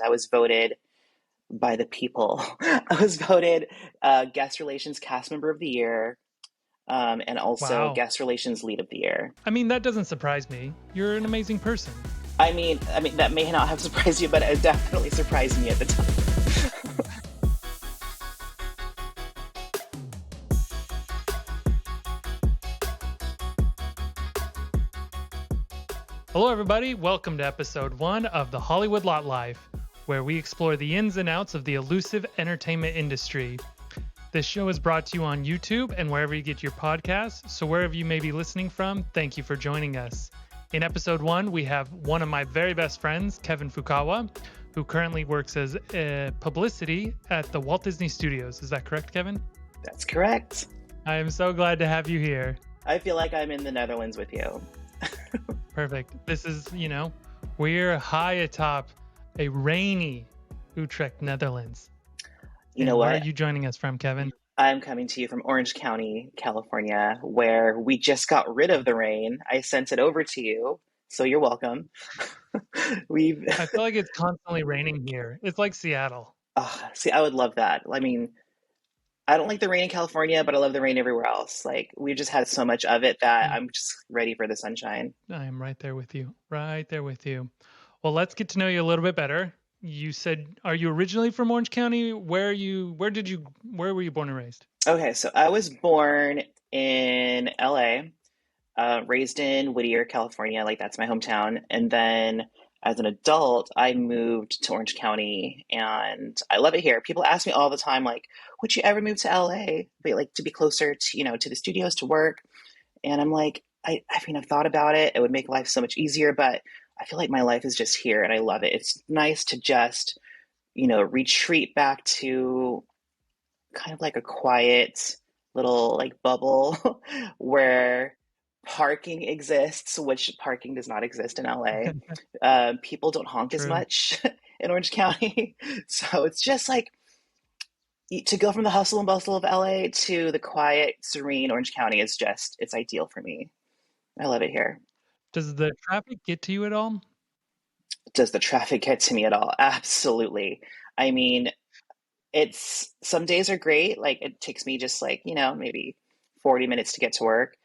I was voted by the people. I was voted guest relations cast member of the year, and also Wow. guest relations lead of the year. I mean, that doesn't surprise me. You're an amazing person. I mean that may not have surprised you, but it definitely surprised me at the time. Hello, everybody. Welcome to episode 1 of The Hollywood Lot Life, where we explore the ins and outs of the elusive entertainment industry. This show is brought to you on YouTube and wherever you get your podcasts, so wherever you may be listening from, thank you for joining us. In episode 1, we have one of my very best friends, Kevin Fukawa, who currently works as Publicity at the Walt Disney Studios. Is that correct, Kevin? That's correct. I am so glad to have you here. I feel like I'm in the Netherlands with you. Perfect. This is, we're high atop a rainy Utrecht, Netherlands. You know what? Where are you joining us from, Kevin? I'm coming to you from Orange County, California, where we just got rid of the rain. I sent it over to you, so you're welcome. I feel like it's constantly raining here. It's like Seattle. See, I would love that. I mean, I don't like the rain in California, but I love the rain everywhere else. Like, we've just had so much of it that I'm just ready for the sunshine. I am right there with you. Right there with you. Well, let's get to know you a little bit better. You said, are you originally from Orange County? Where were you born and raised? Okay, so I was born in LA, raised in Whittier, California. Like, that's my hometown. And then as an adult, I moved to Orange County, and I love it here. People ask me all the time, like, would you ever move to LA? But like to be closer to, to the studios to work. And I'm like, I mean, I've thought about it. It would make life so much easier, but I feel like my life is just here and I love it. It's nice to just, retreat back to kind of like a quiet little like bubble where parking exists, which parking does not exist in LA. People don't honk as much in Orange County. So it's just like to go from the hustle and bustle of LA to the quiet, serene Orange County it's ideal for me. I love it here. Does the traffic get to you at all? Does the traffic get to me at all? Absolutely. I mean, some days are great. Like it takes me just like, maybe 40 minutes to get to work.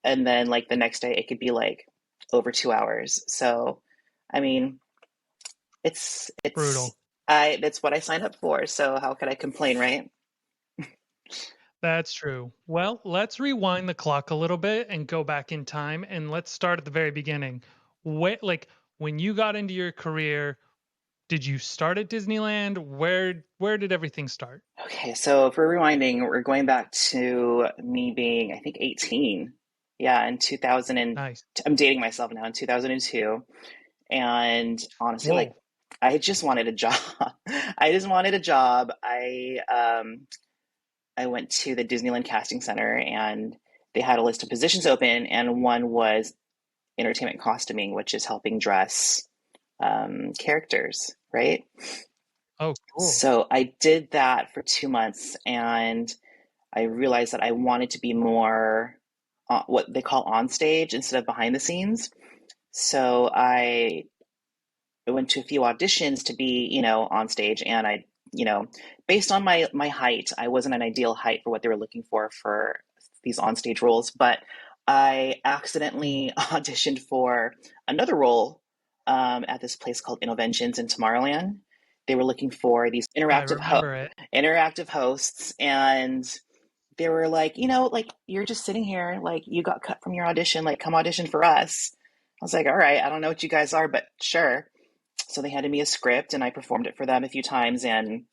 And then like the next day it could be like over 2 hours. So, I mean, it's brutal. That's what I signed up for. So how could I complain, right? That's true. Well, let's rewind the clock a little bit and go back in time, and let's start at the very beginning. When you got into your career, did you start at Disneyland? Where did everything start? Okay, so if we're rewinding, we're going back to me being, I think, 18. Yeah, in 2000 Nice. I'm dating myself now, in 2002. And honestly, Whoa. like, I just wanted a job. I just wanted a job. I went to the Disneyland Casting Center and they had a list of positions open, and one was entertainment costuming, which is helping dress characters, right? Oh, cool. So I did that for 2 months, and I realized that I wanted to be more what they call on stage instead of behind the scenes. So I went to a few auditions to be, on stage, and I, based on my height, I wasn't an ideal height for what they were looking for these on-stage roles, but I accidentally auditioned for another role at this place called Innoventions in Tomorrowland. They were looking for these interactive hosts, and they were like, like, you're just sitting here, like, you got cut from your audition, like, come audition for us. I was like, all right, I don't know what you guys are, but sure. So they handed me a script and I performed it for them a few times, and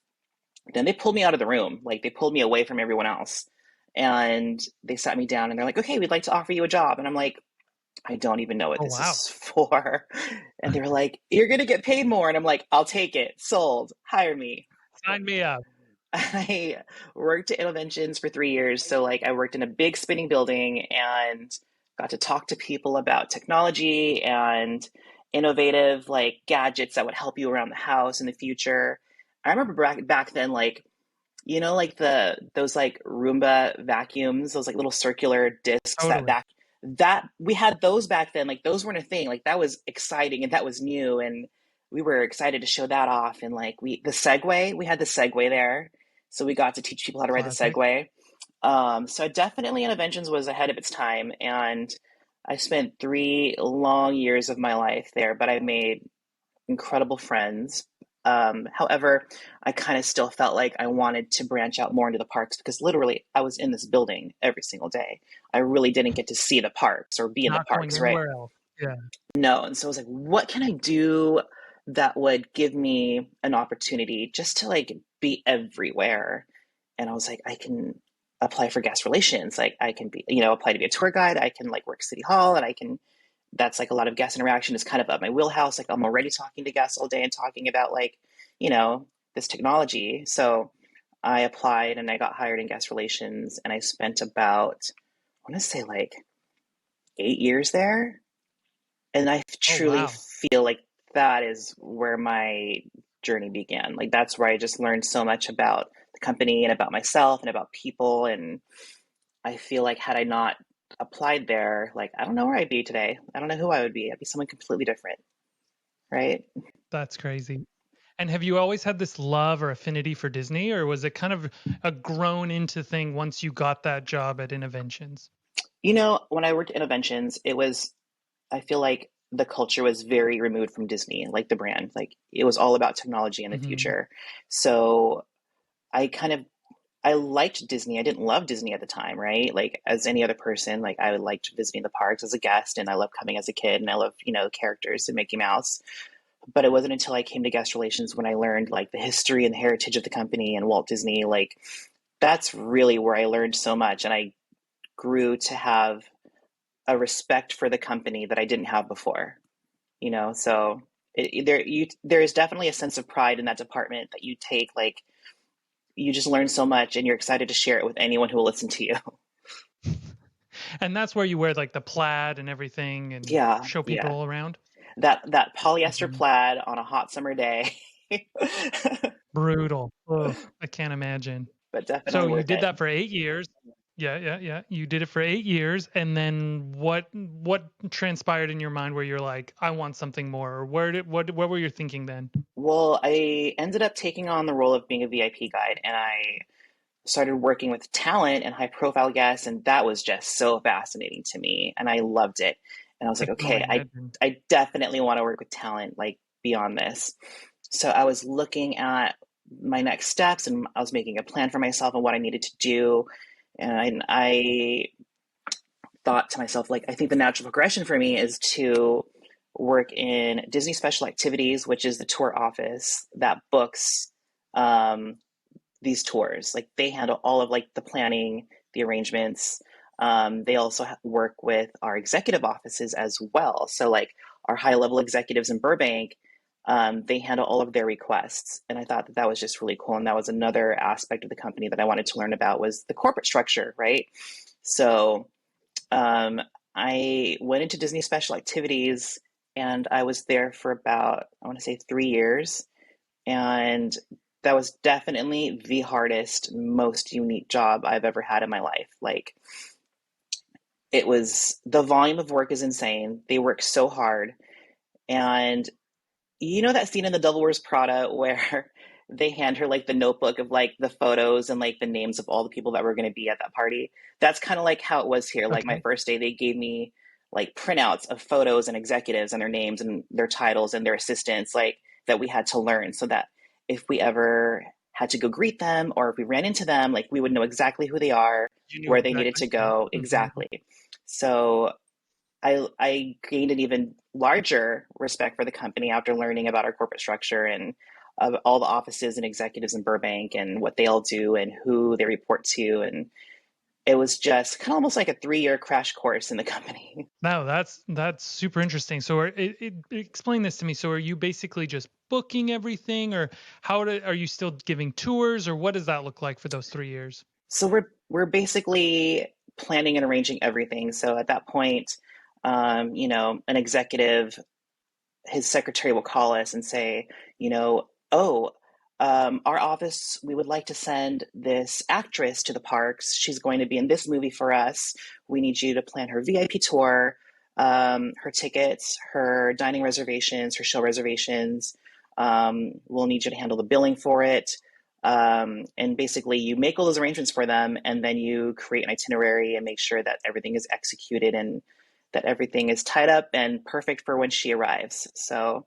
then they pulled me out of the room. Like, they pulled me away from everyone else, and they sat me down and they're like, okay, we'd like to offer you a job. And I'm like, I don't even know what this is for. And they were like, you're going to get paid more. And I'm like, I'll take it. Sold. Hire me. Sign me up. I worked at Innoventions for 3 years. So like I worked in a big spinning building and got to talk to people about technology and innovative like gadgets that would help you around the house in the future. I remember back then, like, like those like Roomba vacuums, those like little circular discs that we had those back then. Like those weren't a thing. Like that was exciting and that was new. And we were excited to show that off. And like we had the Segway there. So we got to teach people how to ride the Classic. Segway. So definitely Interventions was ahead of its time. And I spent 3 long years of my life there, but I made incredible friends. However, I kind of still felt like I wanted to branch out more into the parks because literally I was in this building every single day. I really didn't get to see the parks or be in the Not going parks, right? anywhere else. Yeah. No. And so I was like, what can I do that would give me an opportunity just to like be everywhere? And I was like, I can apply for guest relations. Like I can be, apply to be a tour guide. I can like work City Hall and I can, that's like a lot of guest interaction is kind of up my wheelhouse. Like I'm already talking to guests all day and talking about like, you know, this technology. So I applied and I got hired in guest relations and I spent about, I want to say like 8 years there. And I Oh, truly wow. feel like that is where my journey began. Like that's where I just learned so much about the company and about myself and about people. And I feel like had I not applied there, like I don't know where I'd be today. I don't know who I would be. I'd be someone completely different, right? That's crazy. And have you always had this love or affinity for Disney, or was it kind of a grown into thing once you got that job at Interventions? When I worked at Innoventions, I feel like the culture was very removed from Disney, like the brand. Like it was all about technology in the Hmm. future. So I kind of I liked Disney. I didn't love Disney at the time, right? Like as any other person, like I liked visiting the parks as a guest and I loved coming as a kid and I love, characters and Mickey Mouse. But it wasn't until I came to guest relations when I learned like the history and the heritage of the company and Walt Disney, like that's really where I learned so much and I grew to have a respect for the company that I didn't have before, so there is definitely a sense of pride in that department that you take like you just learn so much and you're excited to share it with anyone who will listen to you. And that's where you wear like the plaid and everything and Yeah, show yeah. people around. That polyester Hmm. plaid on a hot summer day. Brutal. Ugh, I can't imagine. But definitely So you worth did it. that for 8 years. Yeah, yeah, yeah. You did it for 8 years, and then what transpired in your mind where you're like, I want something more, or what were you thinking then? Well, I ended up taking on the role of being a VIP guide and I started working with talent and high profile guests and that was just so fascinating to me and I loved it. And I was I like, can only okay, I imagine. I definitely want to work with talent like beyond this. So I was looking at my next steps and I was making a plan for myself and what I needed to do. And I thought to myself, like, I think the natural progression for me is to work in Disney Special Activities, which is the tour office that books um, these tours. Like they handle all of like the planning, the arrangements. They also work with our executive offices as well. So like our high level executives in Burbank, they handle all of their requests. And I thought that that was just really cool. And that was another aspect of the company that I wanted to learn about was the corporate structure, right? So um, I went into Disney Special Activities and I was there for about, I want to say 3 years. And that was definitely the hardest, most unique job I've ever had in my life. Like, it was the volume of work is insane. They work so hard. And you know that scene in The Devil Wears Prada where they hand her like the notebook of like the photos and like the names of all the people that were going to be at that party? That's kind of like how it was here. Like my Okay. first day, they gave me like printouts of photos and executives and their names and their titles and their assistants, like that we had to learn so that if we ever had to go greet them or if we ran into them, like we would know exactly who they are, You knew where they needed exactly. to Yeah. go Hmm. exactly. So I gained an even larger respect for the company after learning about our corporate structure and all the offices and executives in Burbank and what they all do and who they report to. And it was just kind of almost like a 3 year crash course in the company. No, that's super interesting. So, explain this to me. So, are you basically just booking everything, or are you still giving tours, or what does that look like for those 3 years? So we're basically planning and arranging everything. So at that point, an executive, his secretary will call us and say, oh, our office, we would like to send this actress to the parks. She's going to be in this movie for us. We need you to plan her VIP tour. her tickets, her dining reservations, her show reservations. We'll need you to handle the billing for it. And basically, you make all those arrangements for them, and then you create an itinerary and make sure that everything is executed and that everything is tied up and perfect for when she arrives. So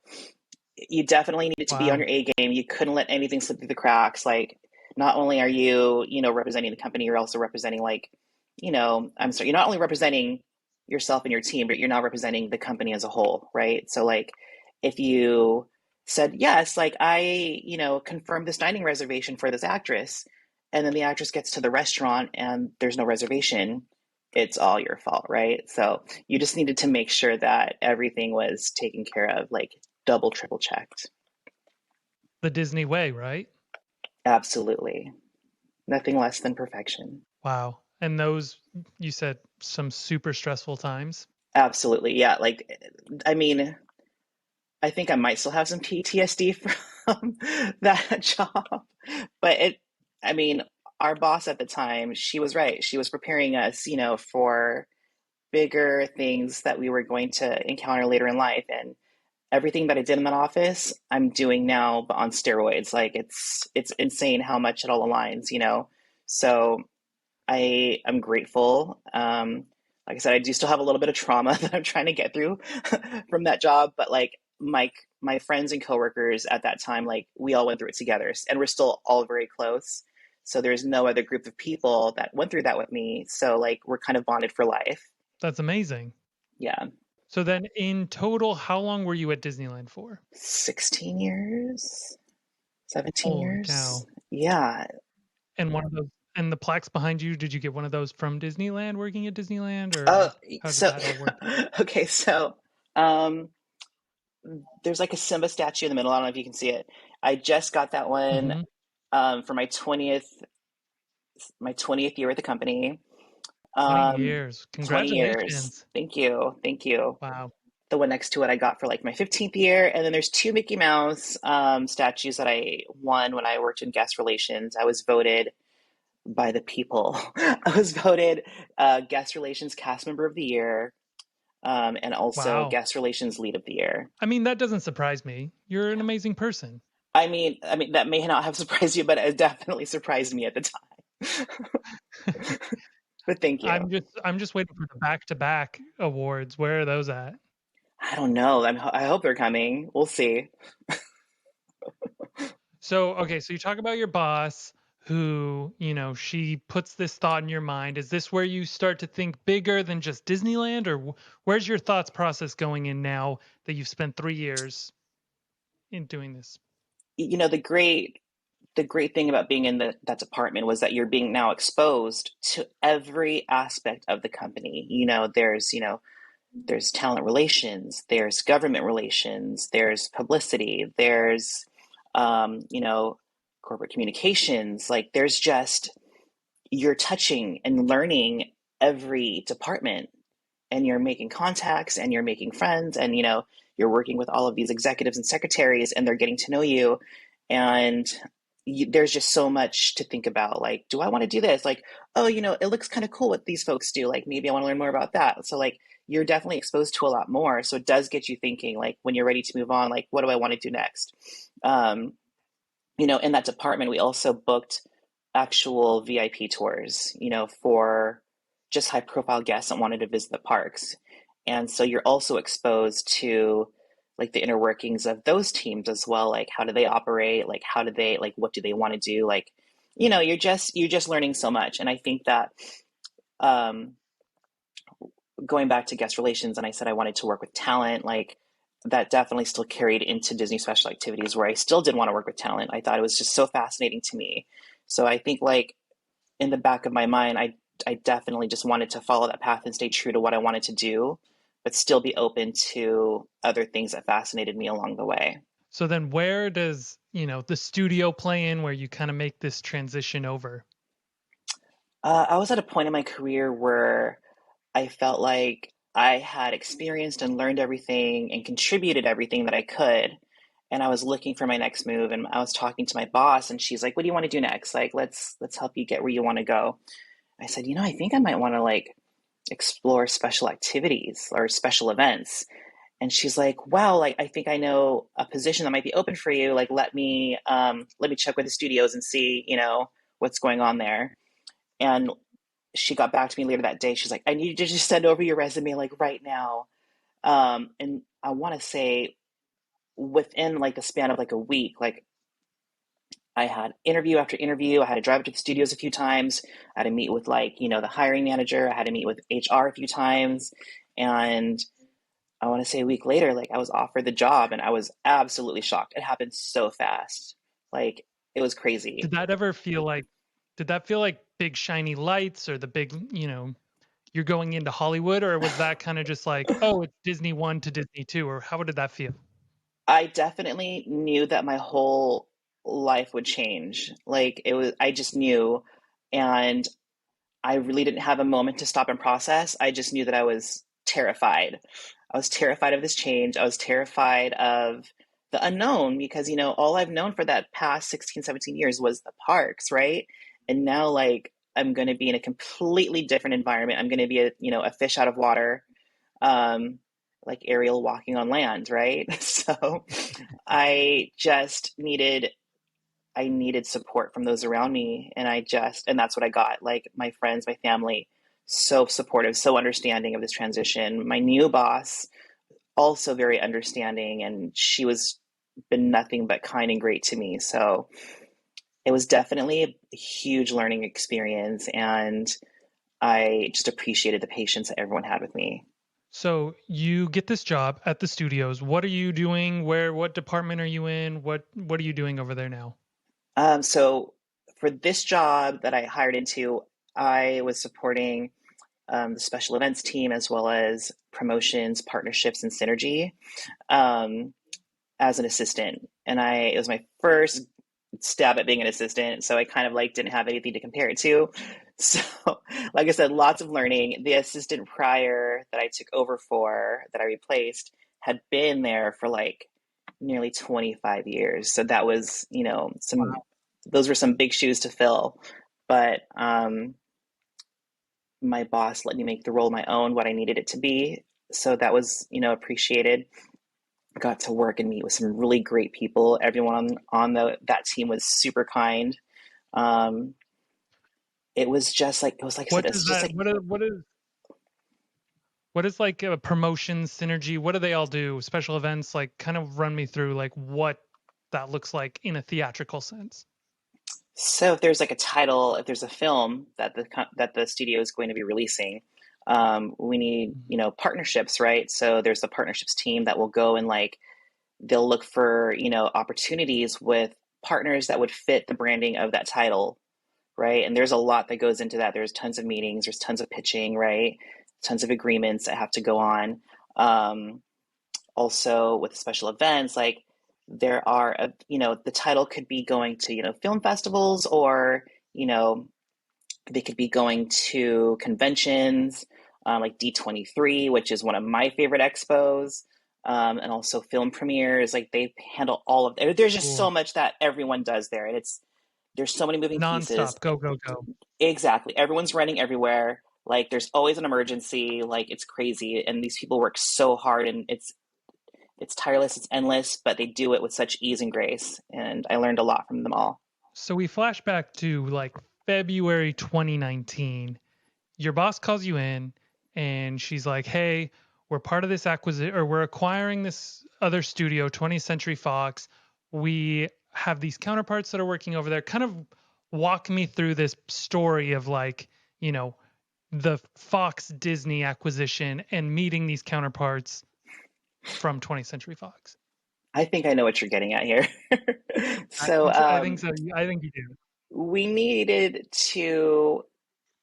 you definitely needed to be on Wow. your A game. You couldn't let anything slip through the cracks. Like, not only are you, representing the company, you're also representing, like, I'm sorry, you're not only representing yourself and your team, but you're now representing the company as a whole, right? So, like, if you said, yes, like, I, confirmed this dining reservation for this actress, and then the actress gets to the restaurant and there's no reservation, it's all your fault, right? So you just needed to make sure that everything was taken care of, like, double, triple checked. The Disney way, right? Absolutely. Nothing less than perfection. Wow. And those, you said some super stressful times. Absolutely. Yeah. Like, I mean, I think I might still have some PTSD from that job, but I mean, our boss at the time, she was right. She was preparing us, for bigger things that we were going to encounter later in life. And everything that I did in that office, I'm doing now, but on steroids. Like, it's insane how much it all aligns. So I'm grateful. Like I said, I do still have a little bit of trauma that I'm trying to get through from that job, but like my friends and coworkers at that time, like we all went through it together, and we're still all very close. So there's no other group of people that went through that with me. So like we're kind of bonded for life. That's amazing. Yeah, So then in total, how long were you at Disneyland for? 16 years, 17 Holy years. cow. Yeah. And one of those, and the plaques behind you, did you get one of those from Disneyland working at Disneyland, Oh, or how did so that all work out? okay, so um there's like a Simba statue in the middle. I don't know if you can see it. I just got that one Hmm. for my 20th year with the company. 20 Um, years. 20 years. Congratulations. Thank you. Thank you. Wow. The one next to it I got for like my 15th year. And then there's two Mickey Mouse statues that I won when I worked in guest relations. I was voted by the people. I was voted guest relations cast member of the year, and also Wow. guest relations lead of the year. I mean, that doesn't surprise me. You're an amazing person. I mean that may not have surprised you, but it definitely surprised me at the time. But thank you. I'm just waiting for the back-to-back awards. Where are those at? I don't know. I hope they're coming. We'll see. So, okay, so you talk about your boss who, she puts this thought in your mind. Is this where you start to think bigger than just Disneyland, or where's your thoughts process going in now that you've spent 3 years in doing this? The great thing about being in that department was that you're being now exposed to every aspect of the company. There's talent relations, there's government relations, there's publicity, there's corporate communications. Like, there's just, you're touching and learning every department, and you're making contacts and you're making friends, and you're working with all of these executives and secretaries, and they're getting to know you. And there's just so much to think about. Like, do I want to do this? Like, oh, it looks kind of cool what these folks do. Like, maybe I want to learn more about that. So like, you're definitely exposed to a lot more. So it does get you thinking, like, when you're ready to move on, like, what do I want to do next? um, in that department, we also booked actual VIP tours, for just high profile guests that wanted to visit the parks. And so you're also exposed to like the inner workings of those teams as well. Like, how do they operate? Like, how do they, like, what do they want to do? Like, you're just learning so much. And I think that, um, going back to guest relations, and I said I wanted to work with talent, like, that definitely still carried into Disney special activities, where I still did want to work with talent. I thought it was just so fascinating to me. So I think, like, in the back of my mind, I definitely just wanted to follow that path and stay true to what I wanted to do, but still be open to other things that fascinated me along the way. So then where does, the studio play in where you kind of make this transition over? I was at a point in my career where I felt like I had experienced and learned everything and contributed everything that I could. And I was looking for my next move, and I was talking to my boss, and she's like, "What do you want to do next? Like, let's help you get where you want to go." I said, "I think I might want to, like, explore special activities or special events. And she's like, wow, like I think I know a position that might be open for you. Like let me check with the studios and see, what's going on there. And she got back to me later that day. She's like, I need you to just send over your resume like right now. And I want to say within like the span of like a week, like I had interview after interview. I had to drive up to the studios a few times. I had to meet with like, the hiring manager. I had to meet with HR a few times. And I want to say a week later, like I was offered the job and I was absolutely shocked. It happened so fast. Like it was crazy. Did that ever feel like, did that feel like big shiny lights or the big, you're going into Hollywood, or was that kind of just like, oh, it's Disney 1 to Disney 2, or how did that feel? I definitely knew that my whole life would change. Like I just knew. And I really didn't have a moment to stop and process. I just knew that I was terrified. I was terrified of this change. I was terrified of the unknown because, all I've known for that past 16, 17 years was the parks, right? And now, like, I'm going to be in a completely different environment. I'm going to be a fish out of water, um, like Ariel walking on land, right? So I just needed support from those around me. And that's what I got. Like my friends, my family, so supportive, so understanding of this transition. My new boss, also very understanding, and she was been nothing but kind and great to me. So it was definitely a huge learning experience. And I just appreciated the patience that everyone had with me. So you get this job at the studios. What are you doing? What department are you in? What are you doing over there now? So for this job that I hired into, I was supporting the special events team as well as promotions, partnerships, and synergy um, as an assistant. And it was my first stab at being an assistant, so I kind of like didn't have anything to compare it to. So, like I said, lots of learning. The assistant prior that I took over for, that I replaced, had been there for like nearly 25 years. So that was, those were some big shoes to fill. But my boss let me make the role my own, what I needed it to be. So that was, appreciated. Got to work and meet with some really great people. Everyone on that team was super kind. Um, it was like I said, What it's does just that like what is like a promotion synergy? What do they all do? Special events, like kind of run me through like what that looks like in a theatrical sense. so if there's like a title, if there's a film that the studio is going to be releasing, we need Mhm. partnerships, right? So there's a partnerships team that will go and like they'll look for opportunities with partners that would fit the branding of that title, right? And there's a lot that goes into that. There's tons of meetings, there's tons of pitching, right? Tons of agreements that have to go on. Um, Also with special events, like there are, the title could be going to, film festivals or, you know, they could be going to conventions like D23, which is one of my favorite expos. And also film premieres, like they handle all of it. There's just so Cool. much that everyone does there, and there's so many moving pieces. Nonstop. Go, go, go. Exactly. Everyone's running everywhere. Like there's always an emergency. Like it's crazy. And these people work so hard and it's tireless, it's endless, but they do it with such ease and grace. And I learned a lot from them all. So we flash back to like February 2019. Your boss calls you in and she's like, "Hey, we're part of this acquisition, or we're acquiring this other studio, 20th Century Fox. We have these counterparts that are working over there." Kind of walk me through this story of like, you know, the Fox Disney acquisition and meeting these counterparts from 20th Century Fox. I think I know what you're getting at here. So I think so. I think you do. we needed to,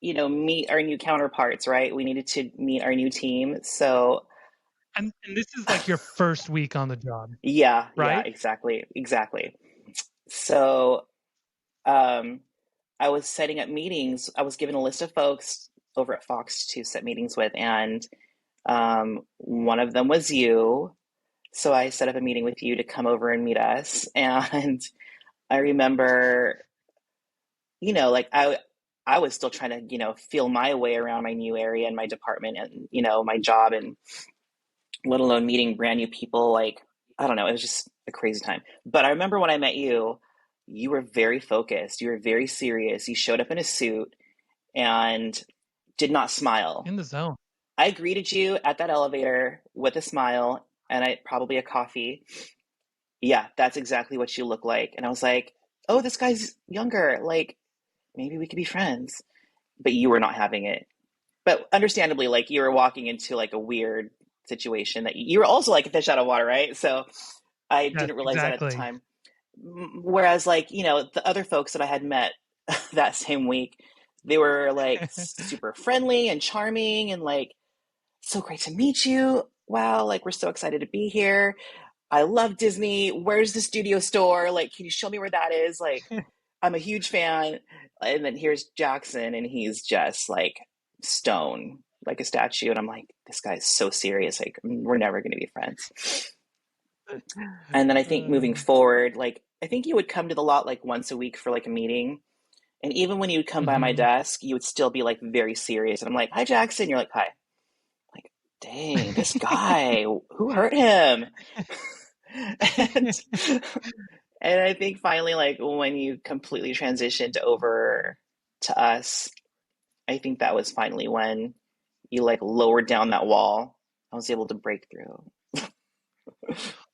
meet our new counterparts, right? We needed to meet our new team. So And this is like your first week on the job, yeah, yeah, right? exactly, exactly. So um, I was setting up meetings. I was given a list of folks over at Fox to set meetings with, and one of them was you. So I set up a meeting with you to come over and meet us. And I remember, like I was still trying to, feel my way around my new area and my department and, my job, and let alone meeting brand new people. Like, I don't know, it was just a crazy time. But I remember when I met you, you were very focused, you were very serious. You showed up in a suit and did not smile. In the zone. I greeted you at that elevator with a smile and I probably a coffee. Yeah, that's exactly what you look like. And I was like, oh, this guy's younger. Like, maybe we could be friends. But you were not having it. But understandably, like you were walking into like a weird situation that you were also like a fish out of water, right? So I Yes, didn't realize that at the exactly. time. Whereas, like, the other folks that I had met that same week, they were like super friendly and charming and like, so great to meet you. Wow, like we're so excited to be here. I love Disney. Where's the studio store? Like, can you show me where that is? Like, I'm a huge fan. And then here's Jackson, and he's just like stone, like a statue. And I'm like, this guy's so serious. Like, we're never going to be friends. And then I think moving Uh, forward, like, I think you would come to the lot like once a week for like a meeting. And even when you would come by my mhm. desk, you would still be like very serious. And I'm like, hi, Jackson. You're like, hi. Like, dang, this guy, who hurt him? and and I think finally, like when you completely transitioned over to us, I think that was finally when you like lowered down that wall. I was able to break through.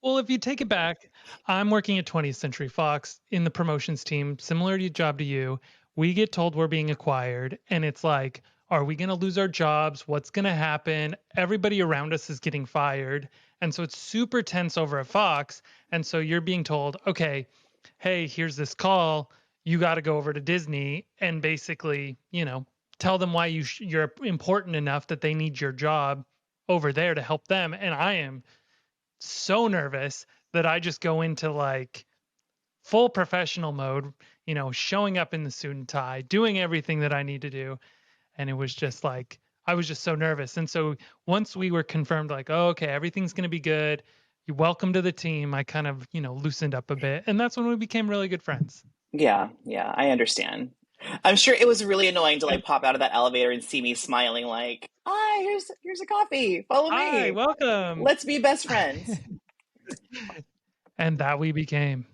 Well, if you take it back, I'm working at 20th Century Fox in the promotions team, similar to job to you. We get told we're being acquired, and it's like, are we going to lose our jobs? What's going to happen? Everybody around us is getting fired. And so it's super tense over at Fox. And so you're being told, okay, hey, here's this call. You got to go over to Disney and basically, tell them why you're important enough that they need your job over there to help them. And I am so nervous that I just go into like full professional mode, showing up in the suit and tie, doing everything that I need to do. And it was just like, I was just so nervous. And so once we were confirmed, like, oh, okay, everything's going to be good. You're welcome to the team. I kind of, loosened up a bit. And that's when we became really good friends. Yeah, yeah, I understand. I'm sure it was really annoying to And like pop out of that elevator and see me smiling like, "Hi, here's a coffee. Follow hi, me. welcome. Let's be best friends." And that we became.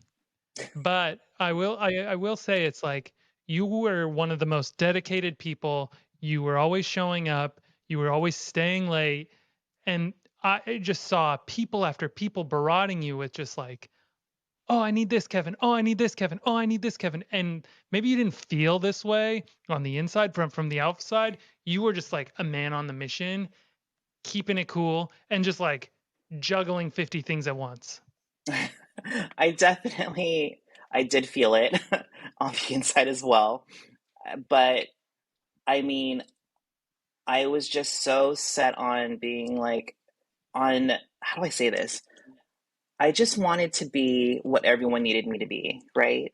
But I will say it's like you were one of the most dedicated people. You were always showing up, you were always staying late, and I just saw people after people barraging you with just like, "Oh, I need this, Kevin. Oh, I need this, Kevin. Oh, I need this, Kevin." And maybe you didn't feel this way on the inside from the outside. You were just like a man on the mission, keeping it cool and just like juggling 50 things at once. I definitely I did feel it on the inside as well. But I mean, I was just so set on being like on how do I say this? I just wanted to be what everyone needed me to be, right?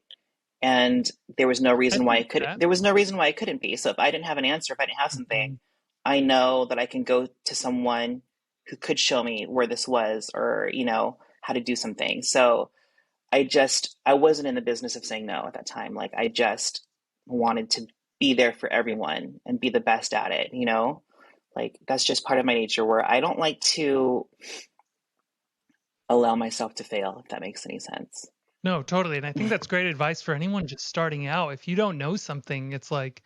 And there was no I reason why can I see could that. there was no reason why I couldn't be. So if I didn't have an answer, if I didn't have something, Mhm. I know that I can go to someone who could show me where this was or, how to do something. So I wasn't in the business of saying no at that time. Like I just wanted to be there for everyone and be the best at it. Like that's just part of my nature where I don't like to allow myself to fail, if that makes any sense. No, totally. And I think that's great advice for anyone just starting out. If you don't know something, it's like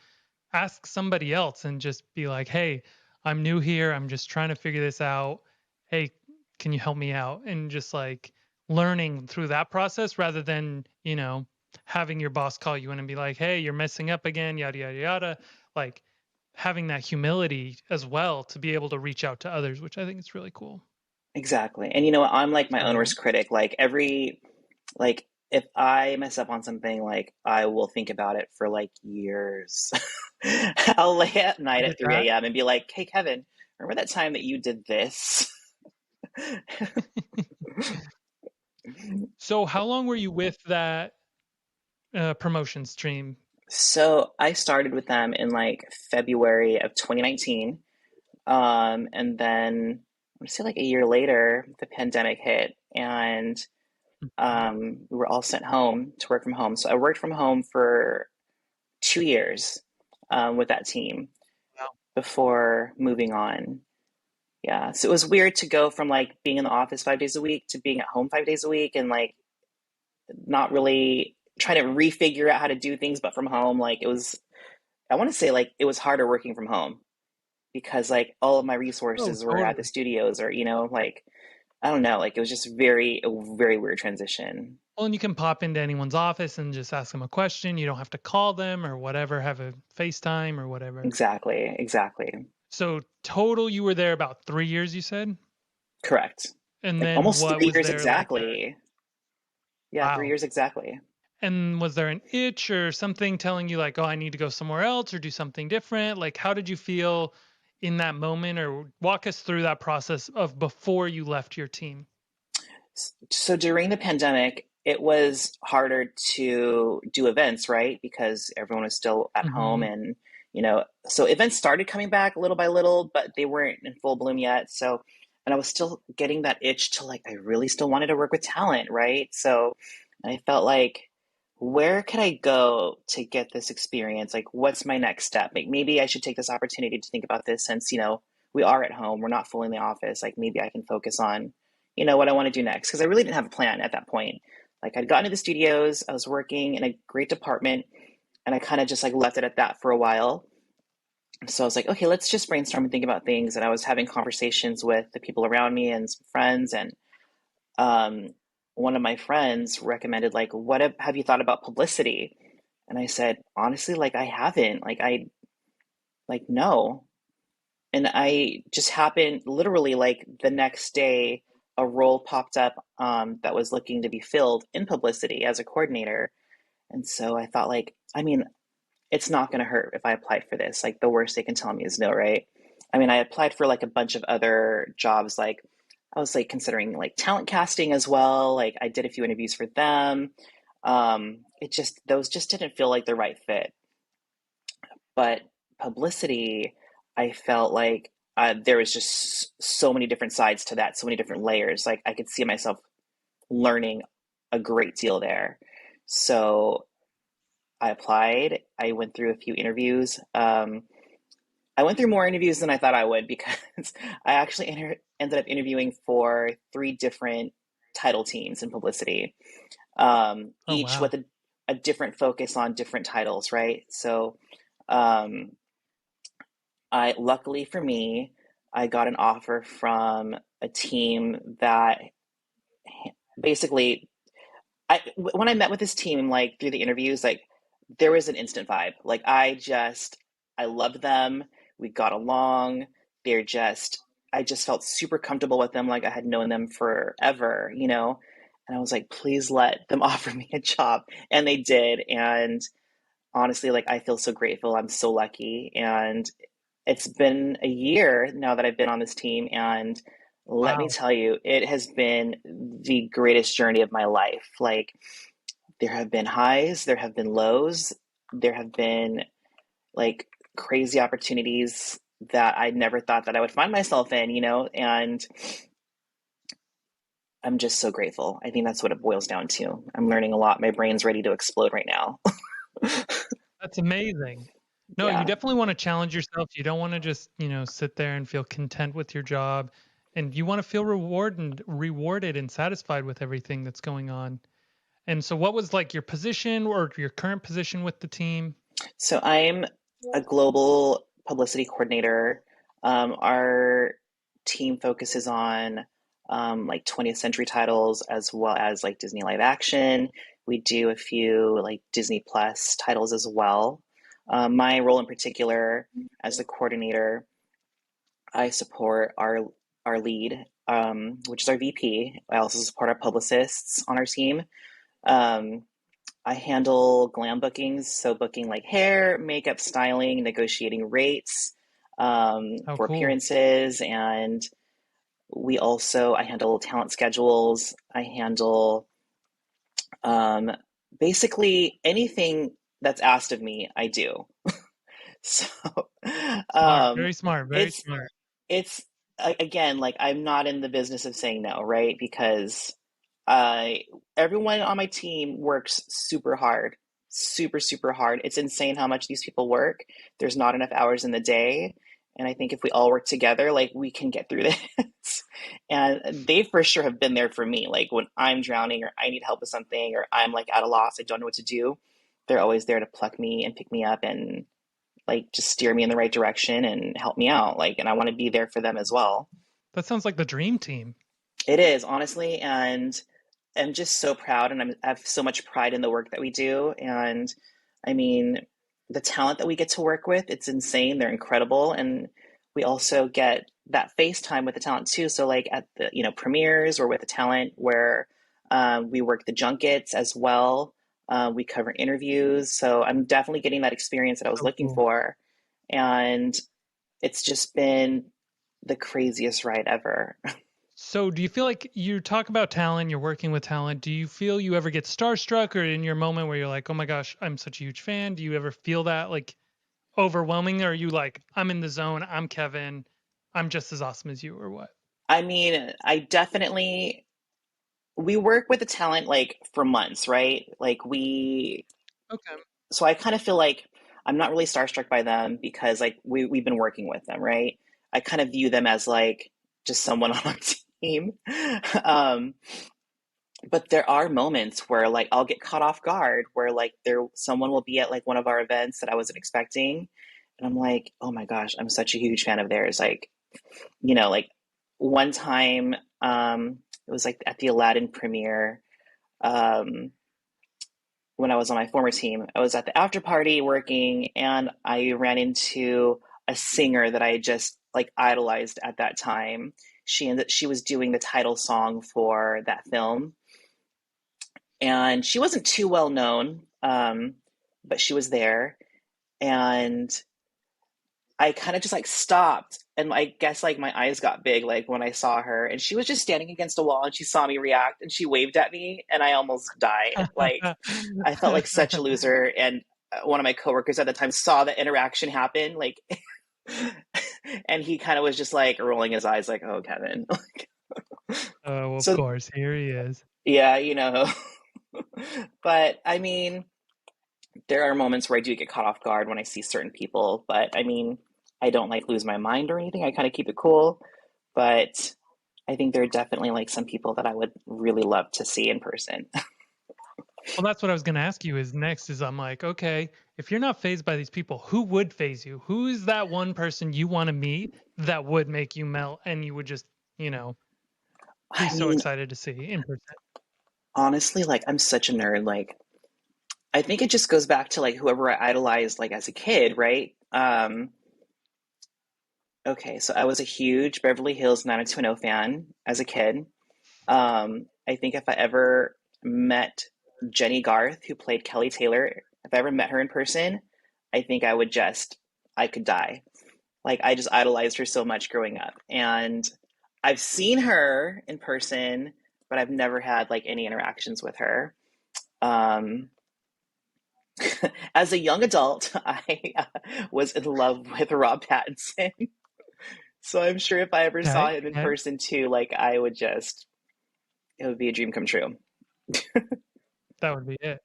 ask somebody else and just be like, "Hey, I'm new here. I'm just trying to figure this out. Hey, can you help me out?" And just like learning through that process rather than, having your boss call you in and be like, "Hey, you're messing up again, yada yada yada." Like having that humility as well to be able to reach out to others, which I think is really cool. Exactly. And you know what? I'm like my own So, worst critic. Like if I mess up on something, like I will think about it for like years. I'll lay at I night get at 3 that. a.m. and be like, "Hey Kevin, remember that time that you did this?" So, how long were you with that promotion stream? So I started with them in like February of 2019. And then I would say like a year later, the pandemic hit and Mhm. we were all sent home to work from home. So I worked from home for 2 years. with that team Wow. before moving on. Yeah, so it was weird to go from like being in the office 5 days a week to being at home 5 days a week and like not really trying to refigure out how to do things but from home. Like it was, I want to say like it was harder working from home because like all of my Oh, resources were at the totally. studios or, like, I don't know, like it was just a very weird transition. Well, and you can pop into anyone's office and just ask them a question. You don't have to call them or whatever, have a FaceTime or whatever. Exactly, exactly. So total, you were there about 3 years, you said? Correct. And Like then almost what three was years there like a exactly. Yeah, three wow. years exactly. And was there an itch or something telling you like, oh, I need to go somewhere else or do something different? Like, how did you feel in that moment? Or walk us through that process of before you left your team. So during the pandemic, it was harder to do events, right? Because everyone was still at home Hmm. and, so events started coming back little by little, but they weren't in full bloom yet. So, and I was still getting that itch to like, I really still wanted to work with talent, right? So I felt like, where could I go to get this experience? Like, what's my next step? Like, maybe I should take this opportunity to think about this since, we are at home, we're not fully in the office. Like, maybe I can focus on what I want to do next. Because I really didn't have a plan at that point. Like I'd gotten to the studios, I was working in a great department, and I kind of just like left it at that for a while. So I was like, okay, let's just brainstorm and think about things. And I was having conversations with the people around me and some friends. And um, one of my friends recommended, like, have you thought about publicity? And I said, honestly, like I haven't. No. And I just happened literally like the next day, a role popped up that was looking to be filled in publicity as a coordinator. And so I thought, like, I mean, it's not going to hurt if I applied for this. Like, the worst they can tell me is no, right? I mean, I applied for like a bunch of other jobs. Like, I was like considering like talent casting as well. Like, I did a few interviews for them. Those just didn't feel like the right fit. But publicity, I felt like there was just so many different sides to that, so many different layers. Like I could see myself learning a great deal there. So I applied. I went through a few interviews. I went through more interviews than I thought I would because I actually ended up interviewing for three different title teams in publicity, Oh, each wow. with a different focus on different titles, right? So um, I luckily for me, I got an offer from a team that basically when I met with this team like through the interviews, like there was an instant vibe. Like I loved them. We got along. They're just I just felt super comfortable with them like I had known them forever. And I was like, please let them offer me a job. And they did. And honestly, like I feel so grateful. I'm so lucky. And it's been a year now that I've been on this team, and let me Wow. tell you, it has been the greatest journey of my life. Like, there have been highs, there have been lows, there have been like crazy opportunities that I never thought that I would find myself in, and I'm just so grateful. I think that's what it boils down to. I'm learning a lot. My brain's ready to explode right now. That's amazing. No, you Yeah. definitely want to challenge yourself. You don't want to just, sit there and feel content with your job. And you want to feel rewarded and satisfied with everything that's going on. And so what was like your position or your current position with the team? So I'm a global publicity coordinator. Our team focuses on like 20th century titles as well as like Disney live action. We do a few like Disney Plus titles as well. My role in particular as the coordinator, I support our lead, which is our VP. I also support our publicists on our team. Um, I handle glam bookings, so booking like hair, makeup, styling, negotiating rates Oh, for cool. appearances, and I handle talent schedules. I handle um, basically anything that's asked of me, I do. So Smart. um, Very smart. Very it's smart. it's again like I'm not in the business of saying no, right? Because everyone on my team works super hard. super, super hard. It's insane how much these people work. There's not enough hours in the day. And I think if we all work together, like we can get through this. And they for sure have been there for me. Like when I'm drowning or I need help with something or I'm like at a loss, I don't know what to do. They're always there to pluck me and pick me up and like just steer me in the right direction and help me out. Like, and I want to be there for them as well. That sounds like the dream team. It is, honestly, and I'm just so proud and I have so much pride in the work that we do. And I mean, the talent that we get to work with, it's insane. They're incredible. And we also get that face time with the talent too. So like at the, premieres or with the talent where we work the junkets as well. We cover interviews. So I'm definitely getting that experience that I was So looking cool. for. And it's just been the craziest ride ever. So do you feel like you talk about talent, you're working with talent? Do you feel you ever get starstruck or in your moment where you're like, oh my gosh, I'm such a huge fan? Do you ever feel that like overwhelming? Or are you like, I'm in the zone, I'm Kevin, I'm just as awesome as you, or what? I mean, I definitely we work with the talent like for months, right? Okay. So I kind of feel like I'm not really starstruck by them because like we've been working with them, right? I kind of view them as like just someone on our team. Um, but there are moments where like I'll get caught off guard where like someone will be at like one of our events that I wasn't expecting. And I'm like, oh my gosh, I'm such a huge fan of theirs. Like, like one time, it was like at the Aladdin premiere, um, when I was on my former team. I was at the after party working and I ran into a singer that I just like idolized at that time. She was doing the title song for that film and she wasn't too well known, but she was there and I kind of just like stopped and I guess like my eyes got big like when I saw her and she was just standing against a wall and she saw me react and she waved at me and I almost died. Like I felt like such a loser and one of my coworkers at the time saw the interaction happen like and he kind of was just like rolling his eyes like, "Oh, Kevin." Oh, of So course, here he is. yeah, but I mean, there are moments where I do get caught off guard when I see certain people, but I mean, I don't like lose my mind or anything. I kind of keep it cool, but I think there are definitely like some people that I would really love to see in person. Well, that's what I was going to ask you is next is I'm like, okay, if you're not phased by these people, who would phase you? Who is that one person you want to meet that would make you melt and you would just, you know, be I so mean, excited to see in person? honestly, like I'm such a nerd. Like I think it just goes back to like whoever I idolized like as a kid, right? Okay, so I was a huge Beverly Hills 90210 fan as a kid. I think if I ever met Jenny Garth, who played Kelly Taylor, if I ever met her in person, I think I could die. Like, I just idolized her so much growing up. And I've seen her in person, but I've never had like any interactions with her. Um, as a young adult, I was in love with Rob Pattinson. So I'm sure if I ever saw Okay. him in Okay. person too, like it would be a dream come true. That would be it.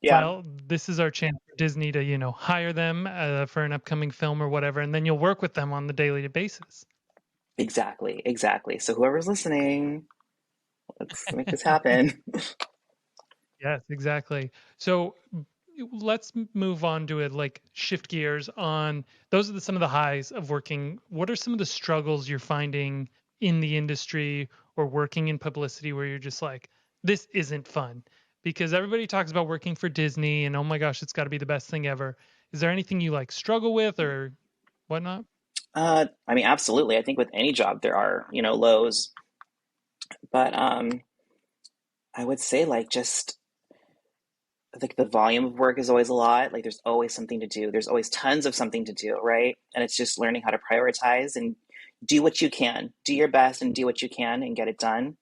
Yeah. Well, this is our chance for Disney to, hire them for an upcoming film or whatever, and then you'll work with them on the daily basis. Exactly, exactly. So whoever's listening, let's make this happen. Yes, exactly. So let's move on to it, like shift gears on those are some of the highs of working. What are some of the struggles you're finding in the industry or working in publicity where you're just like, this isn't fun? Because everybody talks about working for Disney and oh my gosh, it's got to be the best thing ever. Is there anything you like struggle with or whatnot? I mean, absolutely. I think with any job there are, lows, but I would say like just like the volume of work is always a lot. Like there's always something to do. There's always tons of something to do, right? And it's just learning how to prioritize and do what you can. Do your best and do what you can and get it done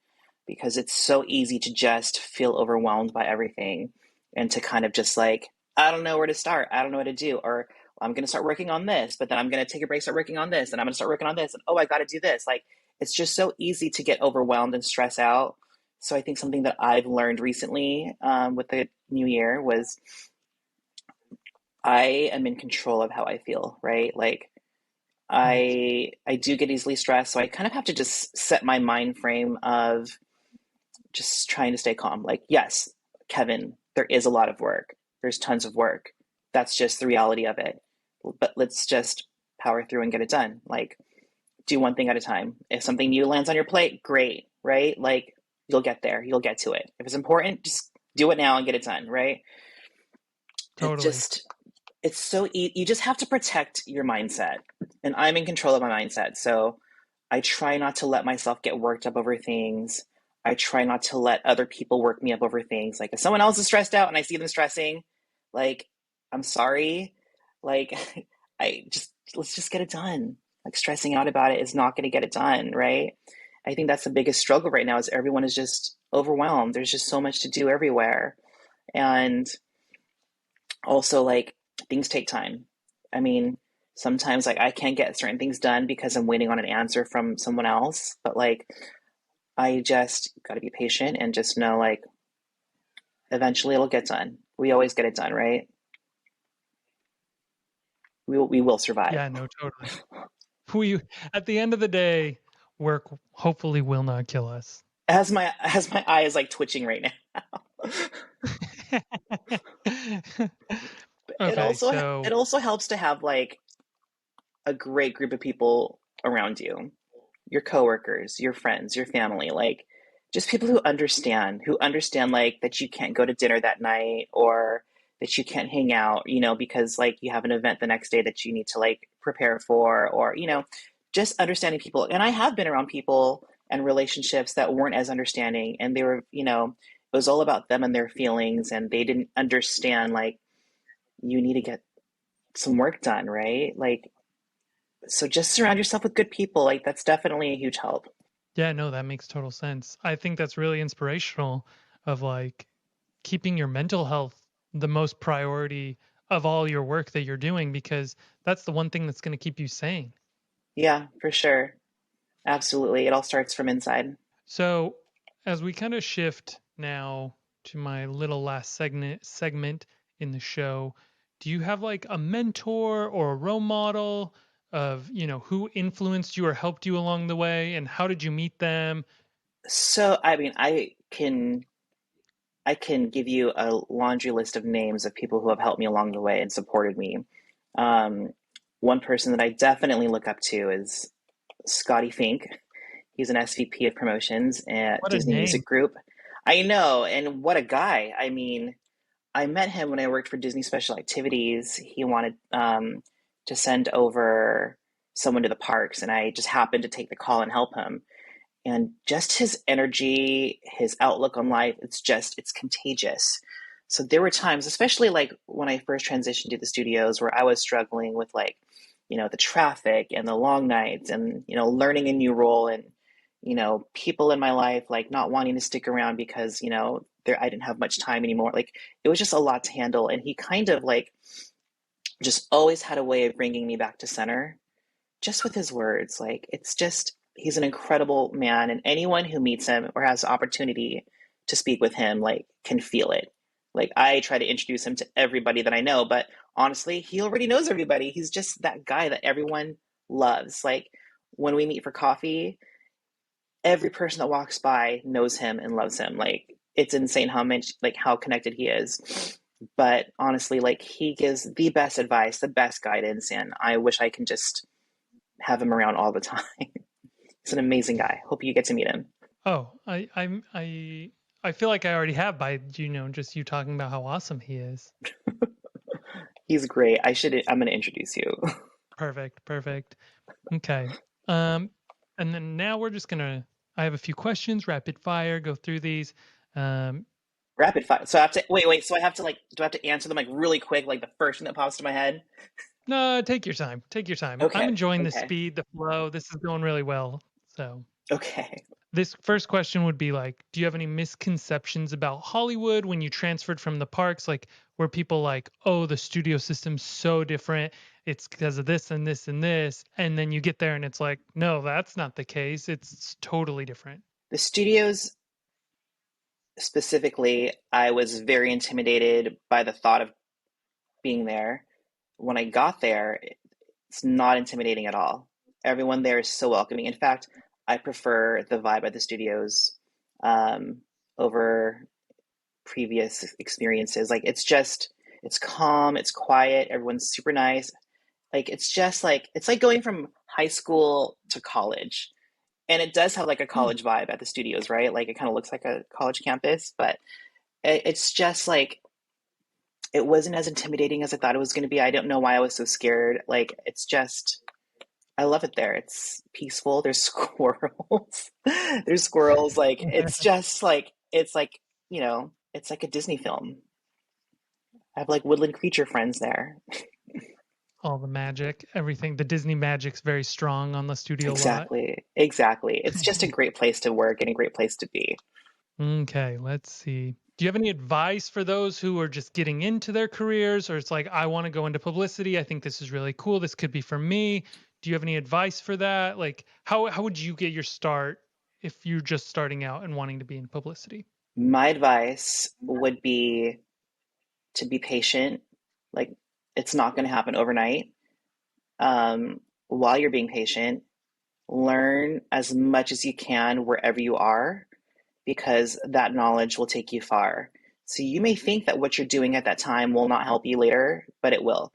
because it's so easy to just feel overwhelmed by everything and to kind of just like, I don't know where to start. I don't know what to do. Or I'm going to start working on this, but then I'm going to take a break, start working on this, and I'm going to start working on this. And oh, I got to do this. Like it's just so easy to get overwhelmed and stress out. So I think something that I've learned recently with the new year was I am in control of how I feel, right? Like Nice. I do get easily stressed, so I kind of have to just set my mind frame of just trying to stay calm. Like, yes, Kevin, there is a lot of work. There's tons of work. That's just the reality of it. But let's just power through and get it done. Like, do one thing at a time. If something new lands on your plate, great, right? Like, you'll get there, you'll get to it. If it's important, just do it now and get it done, right? It Totally. just, it's so, you just have to protect your mindset. And I'm in control of my mindset. So I try not to let myself get worked up over things. I try not to let other people work me up over things. Like if someone else is stressed out and I see them stressing, like, I'm sorry. Like, I just, let's just get it done. Like stressing out about it is not going to get it done, right? I think that's the biggest struggle right now is everyone is just overwhelmed. There's just so much to do everywhere. And also like things take time. I mean, sometimes like I can't get certain things done because I'm waiting on an answer from someone else, but like I just got to be patient and just know like eventually it'll get done. We always get it done, right? We will survive. Yeah, no, totally. We at the end of the day, work hopefully will not kill us. As my eye is like twitching right now. it Okay, also it so also helps to have like a great group of people around you, your coworkers, your friends, your family, like just people who understand like that you can't go to dinner that night or that you can't hang out, because like you have an event the next day that you need to like prepare for or, just understanding people. And I have been around people and relationships that weren't as understanding and they were, it was all about them and their feelings and they didn't understand like you need to get some work done, right? Like so just surround yourself with good people. Like that's definitely a huge help. yeah, no, that makes total sense. I think that's really inspirational of like keeping your mental health the most priority of all your work that you're doing because that's the one thing that's going to keep you sane. Yeah, for sure. Absolutely. It all starts from inside. So, as we kind of shift now to my little last segment in the show, do you have like a mentor or a role model of, who influenced you or helped you along the way and how did you meet them? So, I mean, I can give you a laundry list of names of people who have helped me along the way and supported me. Um, one person that I definitely look up to is Scotty Fink. He's an SVP of promotions at What a Disney name. Music Group. I know, and what a guy. I mean, I met him when I worked for Disney Special Activities. He wanted to send over someone to the parks, and I just happened to take the call and help him. And just his energy, his outlook on life, it's contagious. So there were times, especially like when I first transitioned to the studios, where I was struggling with like, the traffic and the long nights and, learning a new role and, people in my life like not wanting to stick around because, I didn't have much time anymore. Like it was just a lot to handle. And he kind of like just always had a way of bringing me back to center just with his words. Like it's just he's an incredible man, and anyone who meets him or has the opportunity to speak with him, like, can feel it. Like I try to introduce him to everybody that I know, but honestly, he already knows everybody. He's just that guy that everyone loves. Like when we meet for coffee, every person that walks by knows him and loves him. Like it's insane how much like how connected he is. But honestly, like he gives the best advice, the best guidance, and I wish I can just have him around all the time. He's an amazing guy. Hope you get to meet him. Oh, I feel like I already have by, just you talking about how awesome he is. He's great. I'm going to introduce you. Perfect, perfect. Okay. Um, and then now we're just gonna. I have a few questions, rapid fire. Go through these. Um, Rapid fire. So I have to wait. So I have to like, do I have to answer them like really quick, like the first thing that pops to my head? no, take your time. Take your time. I'm Okay. enjoying the Okay. speed, the flow. This is going really well. So Okay. this first question would be like, do you have any misconceptions about Hollywood when you transferred from the parks? Like, were people like, oh, the studio system's so different. It's because of this and this and this. And then you get there and it's like, no, that's not the case. It's totally different. The studios specifically, I was very intimidated by the thought of being there. when I got there, it's not intimidating at all. Everyone there is so welcoming. In fact, I prefer the vibe at the studios um, over previous experiences. Like it's calm, it's quiet, everyone's super nice. Like it's like going from high school to college. And it does have like a Hmm. college vibe at the studios, right? Like it kind of looks like a college campus, but it's just like it wasn't as intimidating as I thought it was going to be. I don't know why I was so scared. Like it's just I love it there. It's peaceful. There's squirrels. There's squirrels. Like it's just like it's like a Disney film. I have like woodland creature friends there. All the magic, everything. The Disney magic's very strong on the studio lot. Exactly. Exactly. It's just a great place to work and a great place to be. Okay, let's see. Do you have any advice for those who are just getting into their careers, or it's like, I want to go into publicity. I think this is really cool. This could be for me. Do you have any advice for that? Like, how would you get your start if you're just starting out and wanting to be in publicity? My advice would be to be patient. Like it's not going to happen overnight. While you're being patient, learn as much as you can wherever you are, because that knowledge will take you far. So you may think that what you're doing at that time will not help you later, but it will.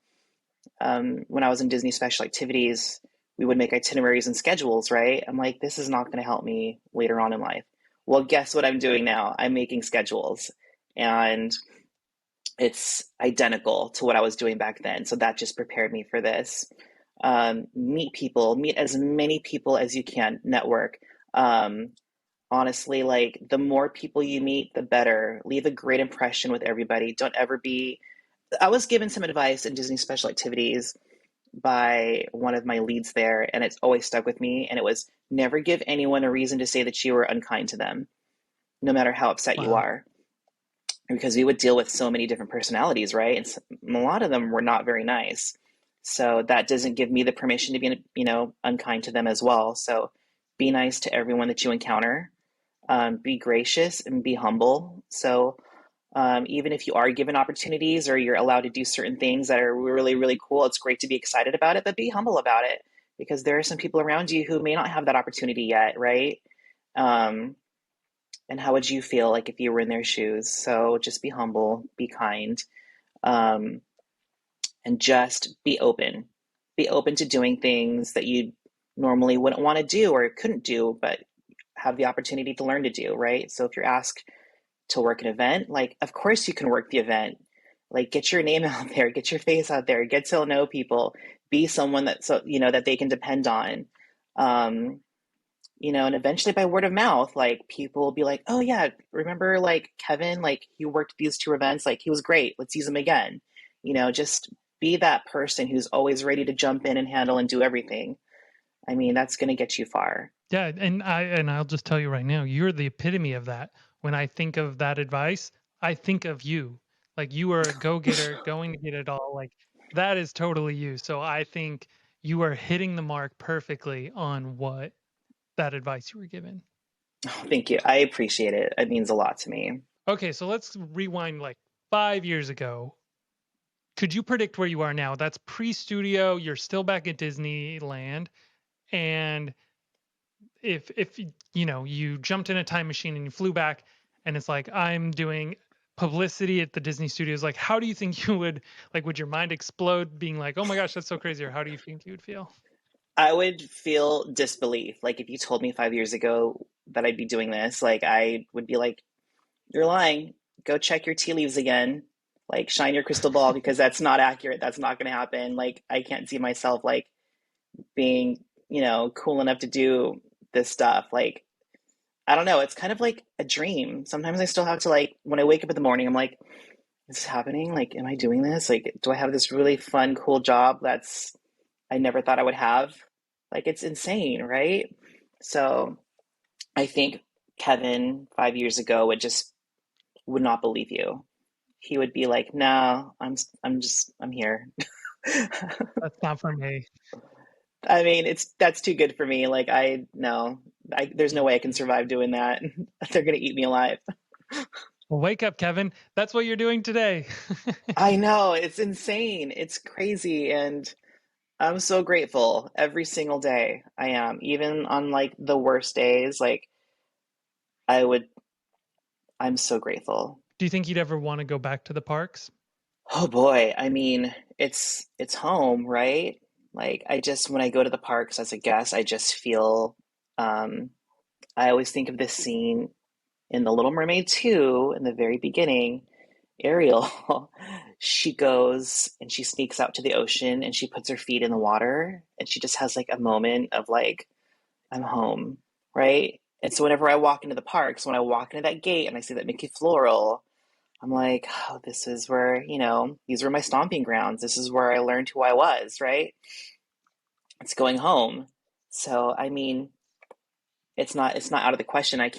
When I was in Disney Special Activities, we would make itineraries and schedules, right? I'm like, this is not going to help me later on in life. Well, guess what I'm doing now? I'm making schedules, and it's identical to what I was doing back then. So that just prepared me for this. Meet people, meet as many people as you can, network. Um, Honestly, like the more people you meet, the better. Leave a great impression with everybody. Don't ever be. I was given some advice in Disney Special Activities by one of my leads there, and it's always stuck with me. And it was never give anyone a reason to say that you were unkind to them, no matter how upset you Wow. are. Because we would deal with so many different personalities, right? And a lot of them were not very nice. So that doesn't give me the permission to be, unkind to them as well. So be nice to everyone that you encounter. Be gracious and be humble. So even if you are given opportunities or you're allowed to do certain things that are really, really cool, it's great to be excited about it, but be humble about it because there are some people around you who may not have that opportunity yet, right? Um, and how would you feel like if you were in their shoes? So just be humble, be kind, um, and just be open. Be open to doing things that you normally wouldn't want to do or couldn't do, but have the opportunity to learn to do, right? So if you're asked to work an event, like, of course you can work the event. Like, get your name out there, get your face out there, get to know people, be someone that, so, that they can depend on. Um, and eventually by word of mouth, like people will be like, oh yeah, remember like Kevin, like he worked these two events, like he was great. Let's use him again. Just be that person who's always ready to jump in and handle and do everything. I mean, that's going to get you far. Yeah, and I'll just tell you right now, you're the epitome of that. When I think of that advice, I think of you. Like you are a go-getter, going to get it all. Like that is totally you. So I think you are hitting the mark perfectly on what that advice you were given. Oh, thank you. I appreciate it. It means a lot to me. Okay, so let's rewind like 5 years ago. Could you predict where you are now? That's pre-studio. You're still back at Disneyland, and if you jumped in a time machine and you flew back, and it's like I'm doing publicity at the Disney Studios, like how do you think you would like? Would your mind explode, being like, oh my gosh, that's so crazy? Or how do you think you would feel? I would feel disbelief. Like if you told me 5 years ago that I'd be doing this, like I would be like, you're lying. Go check your tea leaves again. Like shine your crystal ball because that's not accurate. That's not going to happen. Like I can't see myself like being, cool enough to do this stuff. Like I don't know. It's kind of like a dream. Sometimes I still have to like when I wake up in the morning, I'm like, is this happening? Like, am I doing this? Like, do I have this really fun, cool job that's I never thought I would have? Like, it's insane, right? So I think Kevin 5 years ago would not believe you. He would be like, "No, I'm here." That's not for me. I mean, that's too good for me. Like, I no, there's no way I can survive doing that. They're gonna eat me alive. Well, wake up, Kevin. That's what you're doing today. I know, it's insane. It's crazy. And I'm so grateful every single day. I am. Even on like the worst days, like I would, I'm so grateful. Do you think you'd ever want to go back to the parks? Oh boy. I mean, it's home, right? Like I just when I go to the parks as a guest, I just feel um I always think of this scene in The Little Mermaid 2 in the very beginning. Ariel, she goes and she sneaks out to the ocean and she puts her feet in the water and she just has like a moment of like, I'm home, right? And so whenever I walk into the parks, when I walk into that gate and I see that Mickey floral, I'm like, oh, this is where, these were my stomping grounds. This is where I learned who I was, right? It's going home. So, I mean, it's not out of the question. I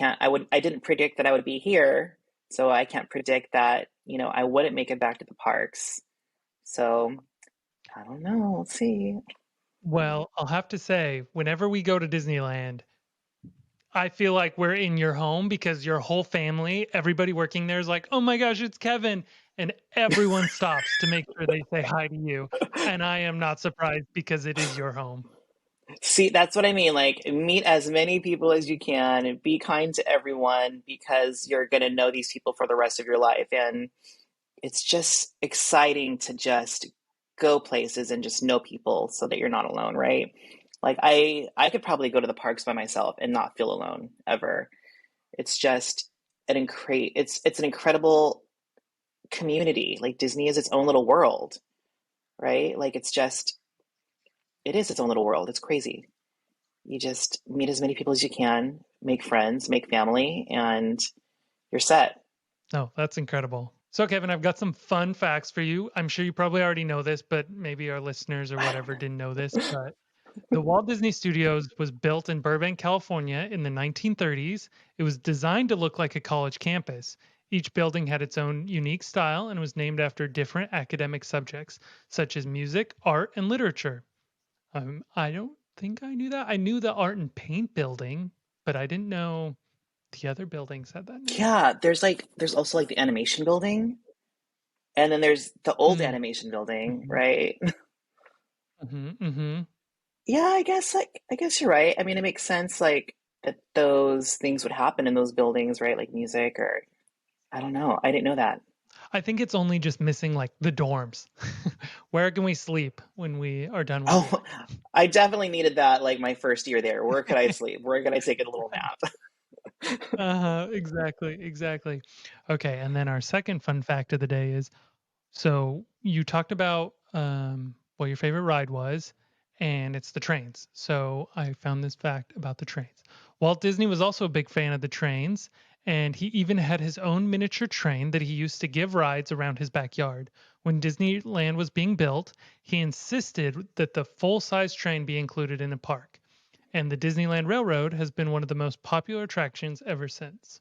didn't predict that I would be here, so I can't predict that, I wouldn't make it back to the parks. So I don't know. We'll see. Well, I'll have to say, whenever we go to Disneyland, I feel like we're in your home because your whole family, everybody working there is like, oh my gosh, it's Kevin. And everyone stops to make sure they say hi to you. And I am not surprised because it is your home. See, that's what I mean. Like, meet as many people as you can and be kind to everyone because you're going to know these people for the rest of your life. And it's just exciting to just go places and just know people so that you're not alone, right? Like I could probably go to the parks by myself and not feel alone ever. It's just it's an incredible community. Like Disney is its own little world, right? Like it is its own little world. It's crazy. You just meet as many people as you can, make friends, make family, and you're set. Oh, that's incredible. So, Kevin, I've got some fun facts for you. I'm sure you probably already know this, but maybe our listeners or whatever didn't know this. But the Walt Disney Studios was built in Burbank, California in the 1930s. It was designed to look like a college campus. Each building had its own unique style and was named after different academic subjects, such as music, art, and literature. I don't think I knew that. I knew the art and paint building, but I didn't know the other buildings had that name. Yeah, there's also like the animation building, and then there's the old Mm. animation building, Hmm. right? Hmm. Hmm. Yeah, I guess you're right. I mean, it makes sense like that those things would happen in those buildings, right? Like music or I don't know. I didn't know that. I think it's only just missing like the dorms. Where can we sleep when we are done with Oh, it? I definitely needed that like my first year there. Where could I sleep? Where could I take a little nap? Uh-huh, exactly, exactly. Okay, and then our second fun fact of the day is so you talked about what your favorite ride was, and it's the trains. So I found this fact about the trains. Walt Disney was also a big fan of the trains, and he even had his own miniature train that he used to give rides around his backyard. When Disneyland was being built, he insisted that the full-size train be included in the park. And the Disneyland Railroad has been one of the most popular attractions ever since.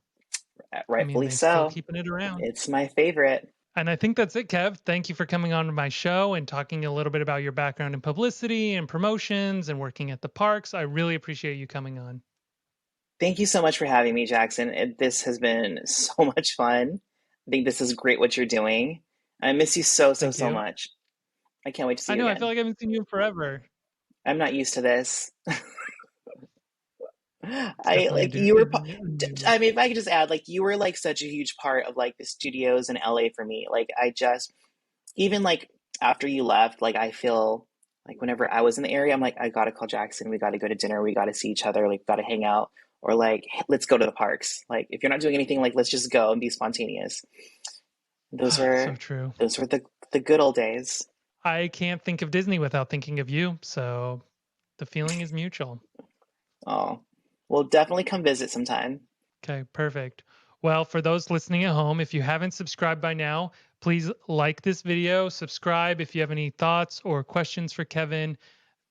I mean, Rightfully they still so. keeping it around. It's my favorite. And I think that's it, Kev. Thank you for coming on to my show and talking a little bit about your background in publicity and promotions and working at the parks. I really appreciate you coming on. Thank you so much for having me, Jackson. This has been so much fun. I think this is great what you're doing. I miss you so, so, Thank so you. much. I can't wait to see I you know, I feel again. like I haven't seen you in forever. I'm not used to this. It's I definitely like you were. a new. I mean, if I could just add, like you were like such a huge part of like the studios in LA for me. Like I just even like after you left, like I feel like whenever I was in the area, I'm like I gotta call Jackson. We gotta go to dinner. We gotta see each other. Like gotta hang out. Or like let's go to the parks. Like if you're not doing anything, like let's just go and be spontaneous. Those So were true. those were the good old days. I can't think of Disney without thinking of you. So the feeling is mutual. Oh, we'll definitely come visit sometime. Okay, perfect. Well, for those listening at home, if you haven't subscribed by now, please like this video, subscribe. If you have any thoughts or questions for Kevin,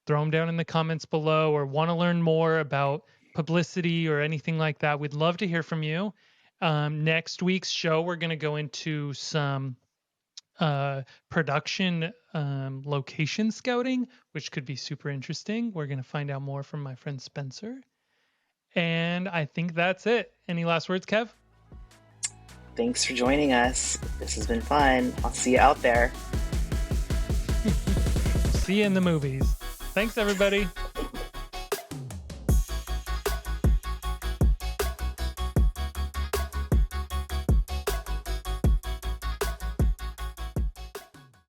throw them down in the comments below or want to learn more about publicity or anything like that. We'd love to hear from you. Next week's show, we're going to go into some production location scouting, which could be super interesting. We're going to find out more from my friend Spencer. And I think that's it. Any last words, Kev? Thanks for joining us. This has been fun. I'll see you out there. See you in the movies. Thanks, everybody.